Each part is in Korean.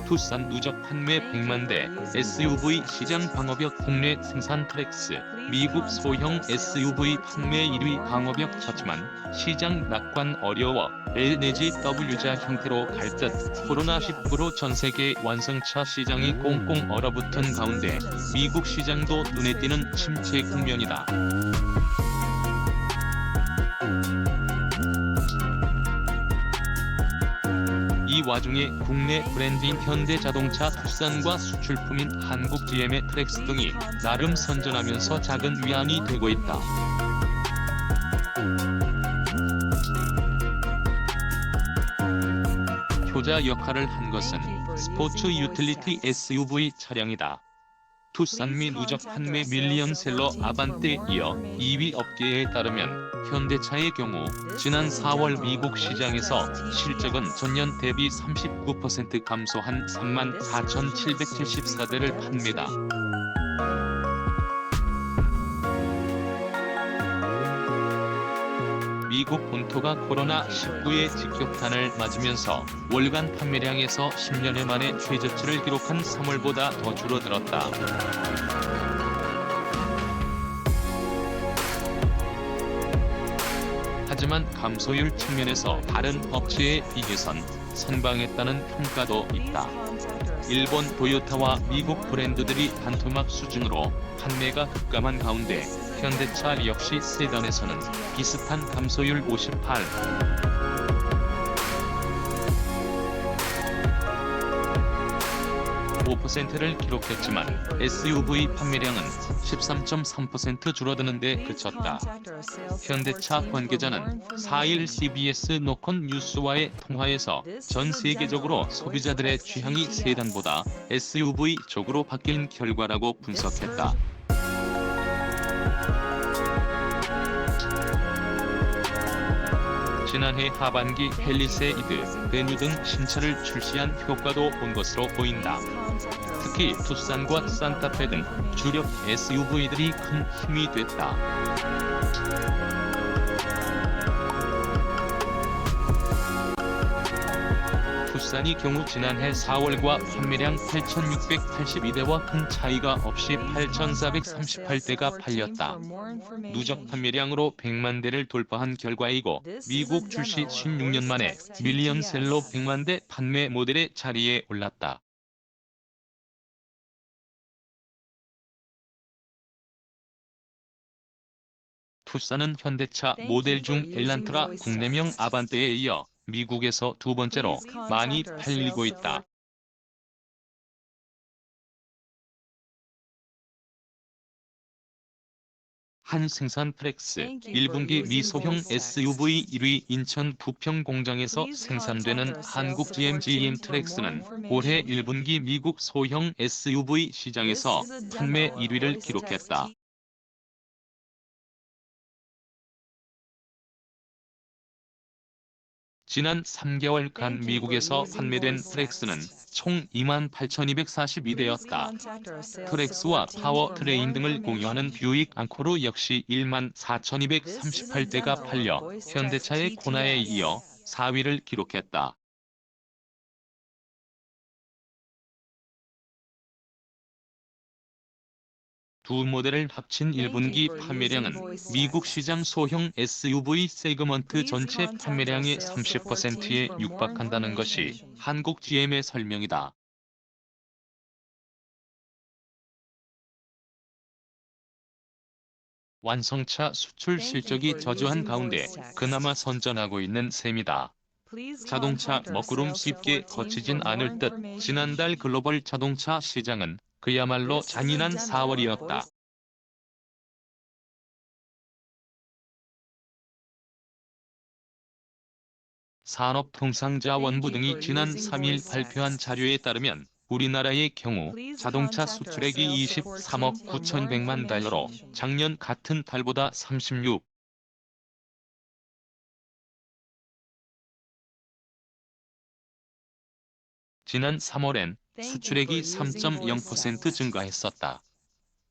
투싼 누적 판매 100만 대, SUV 시장 방어벽 국내 생산 트랙스, 미국 소형 SUV 판매 1위 방어벽 쳤지만 시장 낙관 어려워 L 내지 W자 형태로 갈 듯. 코로나19로 전세계 완성차 시장이 꽁꽁 얼어붙은 가운데 미국 시장도 눈에 띄는 침체 국면이다. 이 와중에 국내 브랜드인 현대자동차 투싼과 수출품인 한국 GM의 트랙스 등이 나름 선전하면서 작은 위안이 되고 있다. 효자 역할을 한 것은 스포츠 유틸리티 SUV 차량이다. 투싼 미 누적 판매 밀리언셀러 아반떼에 이어 2위 업계에 따르면 현대차의 경우 지난 4월 미국 시장에서 실적은 전년 대비 39% 감소한 34,774대를 판매다. 미국 본토가 코로나19의 직격탄을 맞으면서 월간 판매량에서 10년여 만에 최저치를 기록한 3월보다 더 줄어들었다. 하지만 감소율 측면에서 다른 업체에 비교선 선방했다는 평가도 있다. 일본 토요타와 미국 브랜드들이 반토막 수준으로 판매가 급감한 가운데 현대차 역시 세단에서는 비슷한 감소율 5%를 기록했지만 SUV 판매량은 13.3% 줄어드는 데 그쳤다. 현대차 관계자는 4일 CBS 노컷 뉴스와의 통화에서 전 세계적으로 소비자들의 취향이 세단보다 SUV 쪽으로 바뀐 결과라고 분석했다. 지난해 하반기 펠리세이드, 베뉴 등 신차를 출시한 효과도 본 것으로 보인다. 특히 투싼과 산타페 등 주력 SUV들이 큰 힘이 됐다. 투싼이 경우 지난해 4월과 판매량 8,682대와 큰 차이가 없이 8,438대가 팔렸다. 누적 판매량으로 100만 대를 돌파한 결과이고 미국 출시 16년 만에 밀리언셀러 100만 대 판매 모델의 자리에 올랐다. 투싼은 현대차 모델 중 엘란트라 국내명 아반떼에 이어 미국에서 두 번째로 많이 팔리고 있다. 한 생산 트랙스 1분기 미소형 SUV 1위 인천 부평 공장에서 생산되는 한국 GM 트랙스는 올해 1분기 미국 소형 SUV 시장에서 판매 1위를 기록했다. 지난 3개월간 미국에서 판매된 트랙스는 총 28,242대였다. 트랙스와 파워트레인 등을 공유하는 뷰익 앙코르 역시 14,238대가 팔려 현대차의 코나에 이어 4위를 기록했다. 두 모델을 합친 1분기 판매량은 미국 시장 소형 SUV 세그먼트 전체 판매량의 30%에 육박한다는 것이 한국 GM의 설명이다. 완성차 수출 실적이 저조한 가운데 그나마 선전하고 있는 셈이다. 자동차 먹구름 쉽게 거치진 않을 듯 지난달 글로벌 자동차 시장은 그야말로 잔인한 4월이었다. 산업통상자원부 등이 지난 3일 발표한 자료에 따르면 우리나라의 경우 자동차 수출액이 23억 9,100만 달러로 작년 같은 달보다 36. 지난 3월엔 수출액이 3.0% 증가했었다.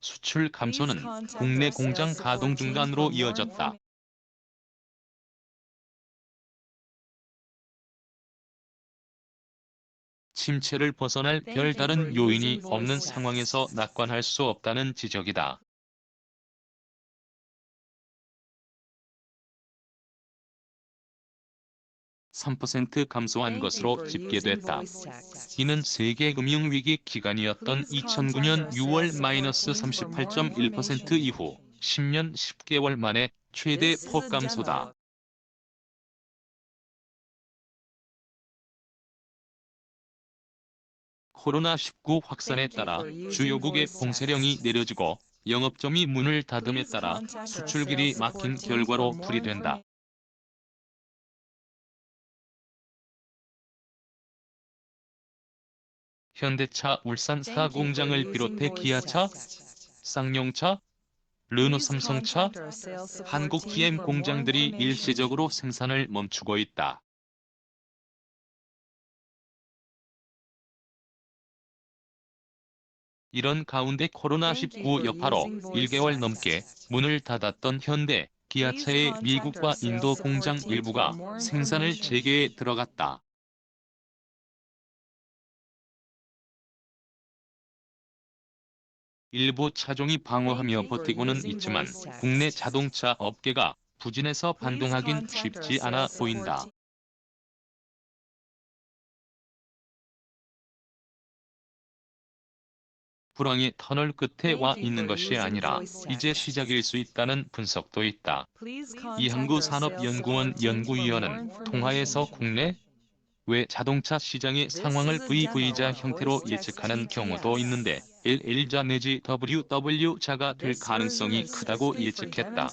수출 감소는 국내 공장 가동 중단으로 이어졌다. 침체를 벗어날 별다른 요인이 없는 상황에서 낙관할 수 없다는 지적이다. 3% 감소한 것으로 집계됐다. 이는 세계 금융위기 기간이었던 2009년 6월-38.1% 이후 10년 10개월 만에 최대 폭 감소다. 코로나19 확산에 따라 주요국의 봉쇄령이 내려지고 영업점이 문을 닫음에 따라 수출길이 막힌 결과로 풀이된다. 현대차 울산 공장을 비롯해 기아차, 쌍용차, 르노삼성차, 한국 GM 공장들이 일시적으로 생산을 멈추고 있다. 이런 가운데 코로나19 여파로 1개월 넘게 문을 닫았던 현대, 기아차의 미국과 인도 공장 일부가 생산을 재개에 들어갔다. 일부 차종이 방어하며 버티고는 있지만 국내 자동차 업계가 부진해서 반등하긴 쉽지 않아 보인다. 불황의 터널 끝에 와 있는 것이 아니라 이제 시작일 수 있다는 분석도 있다. 이항구 산업연구원 연구위원은 통화에서 국내 외 자동차 시장의 상황을 VV자 형태로 예측하는 경우도 있는데 LL자 내지 WW자가 될 가능성이 크다고 예측했다.